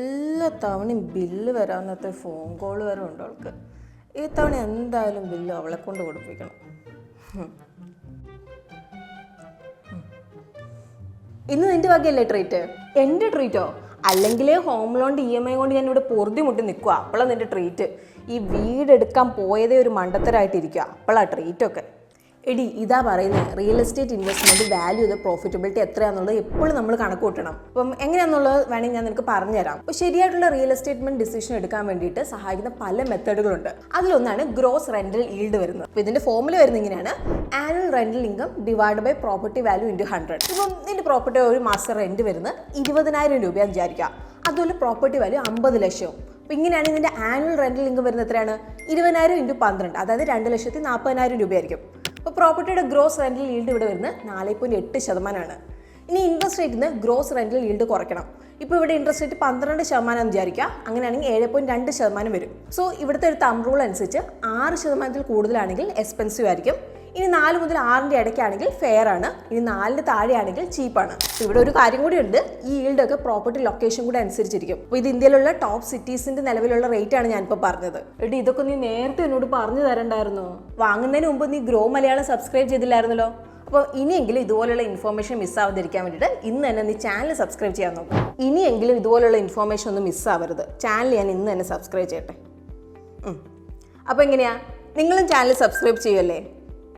എല്ലാ തവണയും bill വരാവുന്നത്ര phone call വരെ ഉണ്ട് അവൾക്ക്. ഈ തവണ എന്തായാലും ബില്ല് അവളെ കൊണ്ട് കൊടുപ്പിക്കണം. ഇന്ന് നിന്റെ വകയല്ലേ ട്രീറ്റ്? എൻ്റെ ട്രീറ്റോ? അല്ലെങ്കിൽ ഹോം ലോണിൻ്റെ EMI കൊണ്ട് ഞാൻ ഇവിടെ പൊറുതി മുട്ടി നിൽക്കുക. അപ്പോഴാണ് നിന്റെ ട്രീറ്റ്. ഈ വീടെടുക്കാൻ പോയതേ ഒരു മണ്ടത്തരായിട്ടിരിക്കുക. അപ്പോഴാണ് ട്രീറ്റൊക്കെ. എടി ഇതാ പറയുന്നത്, റിയൽ എസ്റ്റേറ്റ് ഇൻവെസ്റ്റ്മെൻറ്റ് വാല്യൂ ചെയ്ത പ്രോഫിറ്റബിലിറ്റി എത്രയാണെന്നുള്ളത് എപ്പോഴും നമ്മൾ കണക്ക് കൂട്ടണം. അപ്പം എങ്ങനെയാണെന്നുള്ളത് വേണമെങ്കിൽ ഞാൻ നിനക്ക് പറഞ്ഞുതരാം. അപ്പോൾ ശരിയായിട്ടുള്ള റിയൽ എസ്റ്റേറ്റ്മെൻറ്റ് ഡിസിഷൻ എടുക്കാൻ വേണ്ടിയിട്ട് സഹായിക്കുന്ന പല മെത്തേഡുകളുണ്ട്. അതിലൊന്നാണ് ഗ്രോസ് റെൻ്റൽ ഈൽഡ് വരുന്നത്. അപ്പോൾ ഇതിൻ്റെ ഫോർമുല വരുന്നത് ഇങ്ങനെയാണ്: annual rental income divide by property value into 100. ഇപ്പം നിന്റെ പ്രോപ്പർട്ടി ഒരു മാസം റെൻറ്റ് വരുന്നത് 20,000 രൂപയാണെന്ന് വിചാരിക്കുക. അതുപോലെ പ്രോപ്പർട്ടി വാല്യൂ 50 ലക്ഷവും. അപ്പോൾ ഇങ്ങനെയാണെങ്കിൽ ഇതിൻ്റെ ആനുവൽ റെൻ്റൽ ഇൻകം വരുന്നത് എത്രയാണ്? 20,000 ഇൻറ്റു 12, അതായത് 2,40,000 രൂപയായിരിക്കും. അപ്പോൾ പ്രോപ്പർട്ടിയുടെ ഗ്രോസ് റെൻ്റൽ ഈൽഡ് ഇവിടെ വരുന്നത് 4.8%. ഇനി ഇൻട്രസ്റ്റ് റേറ്റിൽ നിന്ന് ഗ്രോസ് റെൻ്റൽ ഈൽഡ് കുറയ്ക്കണം. ഇപ്പോൾ ഇവിടെ ഇൻട്രസ്റ്റ് റേറ്റ് 12% വിചാരിക്കുക. അങ്ങനെയാണെങ്കിൽ 7.2% വരും. സോ ഇവിടുത്തെ ഒരു തമ്പ് റൂൾ അനുസരിച്ച് 6% കൂടുതലാണെങ്കിൽ എക്സ്പെൻസീവ് ആയിരിക്കും. ഇനി 4 മുതൽ 6ൻ്റെ ഇടയ്ക്കാണെങ്കിൽ ഫെയർ ആണ്. ഇനി 4ന് താഴെയാണെങ്കിൽ ചീപ്പാണ്. ഇവിടെ ഒരു കാര്യം കൂടി ഉണ്ട്, ഈ ഈൽഡൊക്കെ പ്രോപ്പർട്ടി ലൊക്കേഷൻ കൂടെ അനുസരിച്ചിരിക്കും. അപ്പോൾ ഇത് ഇന്ത്യയിലുള്ള ടോപ്പ് സിറ്റീസിൻ്റെ നിലവിലുള്ള റേറ്റ് ആണ് ഞാനിപ്പോൾ പറഞ്ഞത്. എടി ഇതൊക്കെ നീ നേരത്തെ എന്നോട് പറഞ്ഞു തരണ്ടായിരുന്നോ? വാങ്ങുന്നതിന് മുമ്പ് നീ ഗ്രോ മലയാളം സബ്സ്ക്രൈബ് ചെയ്തില്ലായിരുന്നല്ലോ. അപ്പോൾ ഇനിയെങ്കിലും ഇതുപോലുള്ള ഇൻഫോർമേഷൻ മിസ്സാവാതിരിക്കാൻ വേണ്ടിയിട്ട് ഇന്ന് തന്നെ നീ ചാനൽ സബ്സ്ക്രൈബ് ചെയ്യാൻ നോക്കും. ഇനിയെങ്കിലും ഇതുപോലുള്ള ഇൻഫോർമേഷൻ ഒന്നും മിസ്സാവരുത്. ചാനൽ ഞാൻ ഇന്ന് തന്നെ സബ്സ്ക്രൈബ് ചെയ്യട്ടെ. അപ്പോൾ എങ്ങനെയാ, നിങ്ങളും ചാനൽ സബ്സ്ക്രൈബ് ചെയ്യുമല്ലേ?